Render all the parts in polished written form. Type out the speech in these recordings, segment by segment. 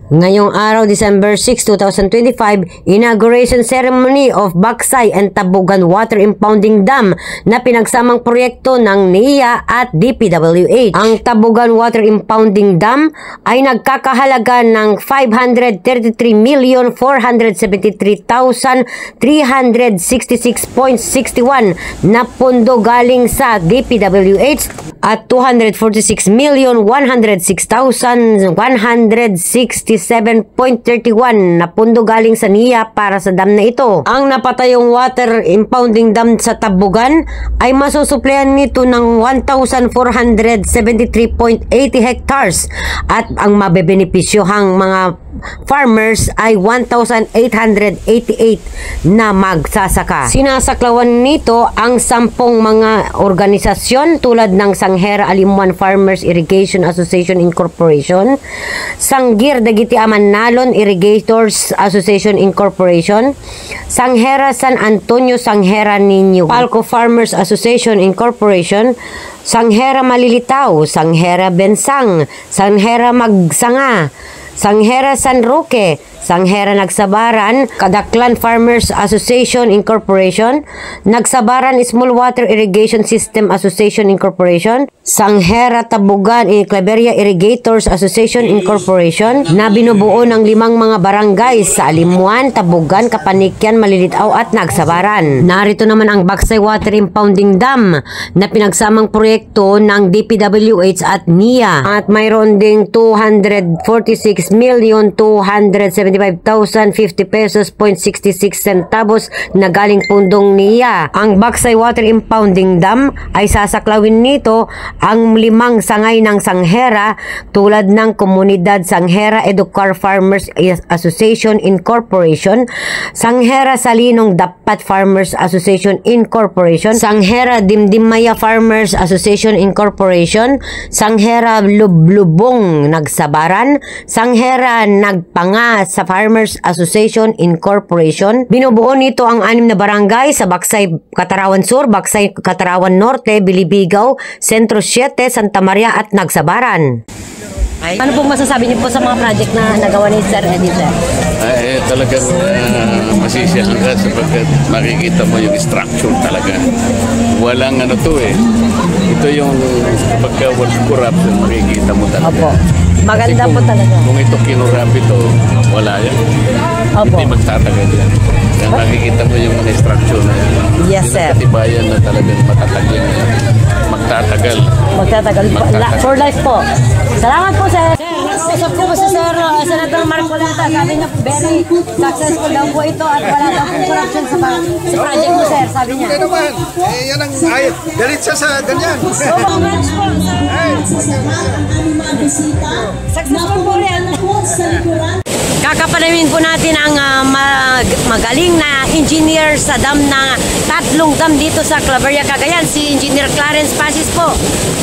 Ngayong araw, December 6, 2025, inauguration ceremony of Baksay and Tabugan Water Impounding Dam na pinagsamang proyekto ng NIA at DPWH. Ang Tabugan Water Impounding Dam ay nagkakahalaga ng 533,473,366.61 na pondo galing sa DPWH at 246,166,167.31 na pondo galing sa NIA para sa dam na ito. Ang napatayong water impounding dam sa Tabugan ay masusuplehan nito ng 1,473.80 hectares at ang mabebenepisyohang mga farmers ay 1,888 na magsasaka. Sinasaklawan nito ang 10 mga organisasyon tulad ng Sanghera Alimuan Farmers Irrigation Association Incorporation, Sanggir Dagiti Amanalon Irrigators Association Incorporation, Sanghera San Antonio Sanghera Niño Palco Farmers Association Incorporation, Sanghera Malilitaw, Sanghera Bensang, Sanghera Magsanga, Sanghera San Roque, Sanghera Nagsabaran, Kadaklan Farmers Association Incorporation, Nagsabaran Small Water Irrigation System Association Incorporation, Sanghera Tabugan Claveria Irrigators Association Incorporation na binubuo ng 5 mga barangay sa Alimuan, Tabugan, Kapanikyan, Malilitaw at Nagsabaran. Narito naman ang Baksay Water Impounding Dam na pinagsamang proyekto ng DPWH at NIA at mayroon ding 246,275,050 pesos .66 centavos na galing pundong NIA. Ang Baksay Water Impounding Dam ay sasaklawin nito ang 5 sangay ng Sanghera tulad ng Komunidad Sanghera Educar Farmers Association Incorporation, Sanghera Salinong Dapat Farmers Association Incorporation, Sanghera Dimdimaya Farmers Association Incorporation, Sanghera Lublubong Nagsabaran, Sanghera Nagpanga sa Farmers Association Incorporation. Binubuo nito ang 6 na barangay sa Baksay Catarawan Sur, Baksay Catarawan Norte, Bilibigaw, Sentro 7, Santa Maria at Nagsabaran. Ano pong masasabi niyo po sa mga project na nagawa ni Sir Eddie, sir? Talagang masisiyahan ka sapagkat makikita mo yung structure talaga. Walang ano to eh. Ito yung pagka corruption, makikita mo talaga. Opo. Maganda po talaga. Kung ito kinurap ito, wala yan. Opo. Hindi magtatagal yan. Kaya makikita mo yung mga structure na yan. Yes, sir. Katibayan na talagang matatag yan. Magtatagal. Magtatagal po. For life po. Salamat po, sir. Nakausap ko si Sir Senator Marcoleta. Sabi niya, very successful daw po ito at wala daw po corruption sa project mo, sir. Sabi niya. Hindi naman. Yan ang galit siya sa ganyan. Congrats po, sir. Successful po rin. Kakapanamin po natin ang magaling na engineer sa dam na 3 dam dito sa Claveria, Cagayan. Si Engineer Clarence Pasis po,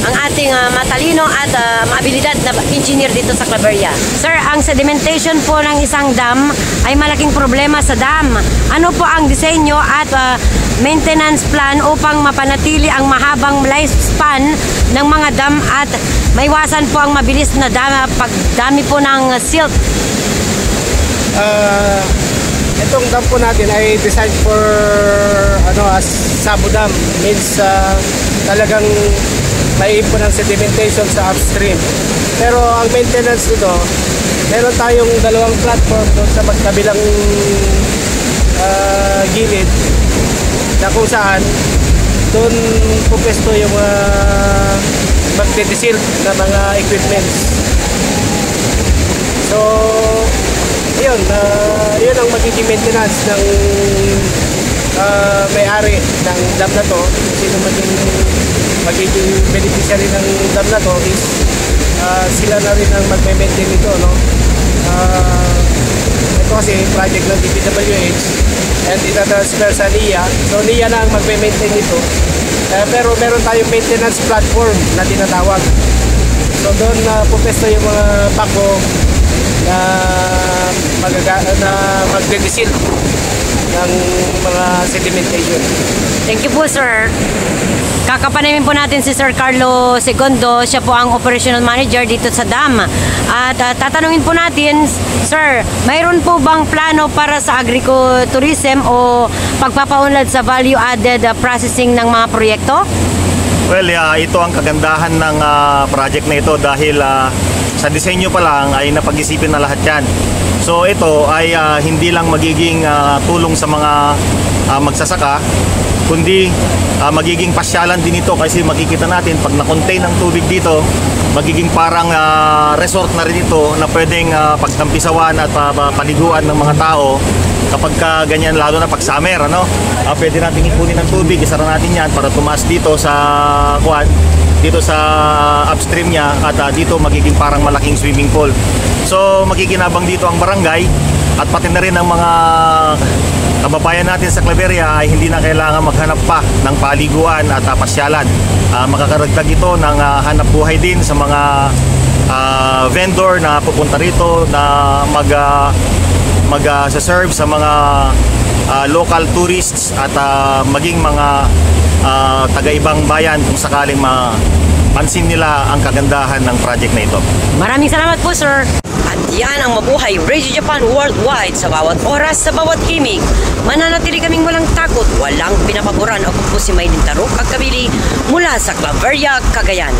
ang ating matalino at maabilidad na engineer dito sa Claveria. Sir, ang sedimentation po ng isang dam ay malaking problema sa dam. Ano po ang disenyo at maintenance plan upang mapanatili ang mahabang lifespan ng mga dam at maiwasan po ang mabilis na pagdami po ng silt? Itong dam po natin ay designed for as sabo dam, means talagang maiipon ng sedimentation sa upstream. Pero ang maintenance nito, meron tayong 2 platform doon sa magkabilang gilid na kung saan doon pupesto yung magdedisil na mga equipments. So yun ang magiging maintenance ng may-ari ng dam na to. Sino magiging beneficiary ng dam na to is sila na rin ang mag-maintain nito, no? Ito kasi project ng DPWH and itatransfer sa NIA. So NIA na ang mag-maintain nito. Pero meron tayong maintenance platform na tinatawag. So doon pupesto yung mga pako na magdedisil ng mga sedimentation. Thank you po, sir. Kakapanamin po natin si Sir Carlo Segundo. Siya po ang operational manager dito sa dam. At tatanungin po natin, sir, mayroon po bang plano para sa agritourism o pagpapaunlad sa value-added processing ng mga proyekto? Well, ito ang kagandahan ng project na ito dahil sa disenyo pa lang ay napag-isipin na lahat yan. So ito ay hindi lang magiging tulong sa mga magsasaka, kundi magiging pasyalan din ito kasi makikita natin pag na-contain ang tubig dito, magiging parang resort na rin ito na pwedeng pagtampisawan at paliguan ng mga tao kapag ganyan, lalo na pag summer, ano? Pwede natin ipunin ng tubig, isara natin yan para tumaas dito sa dito sa upstream niya at dito magiging parang malaking swimming pool. So makikinabang dito ang barangay at pati na rin ang mga kababayan natin sa Claveria ay hindi na kailangan maghanap pa ng paliguan at pasyalan. Makakaragdag ito ng hanap buhay din sa mga vendor na pupunta rito na mag-serve sa mga local tourists at maging mga taga-ibang bayan kung sakaling mapansin nila ang kagandahan ng project na ito. Maraming salamat po, sir. At yan ang mabuhay Radio Japan Worldwide sa bawat oras, sa bawat himig. Mananatili kaming walang takot, walang pinapaboran. Ako po si Maylin Taruk, Agkabili mula sa Claveria, Cagayan.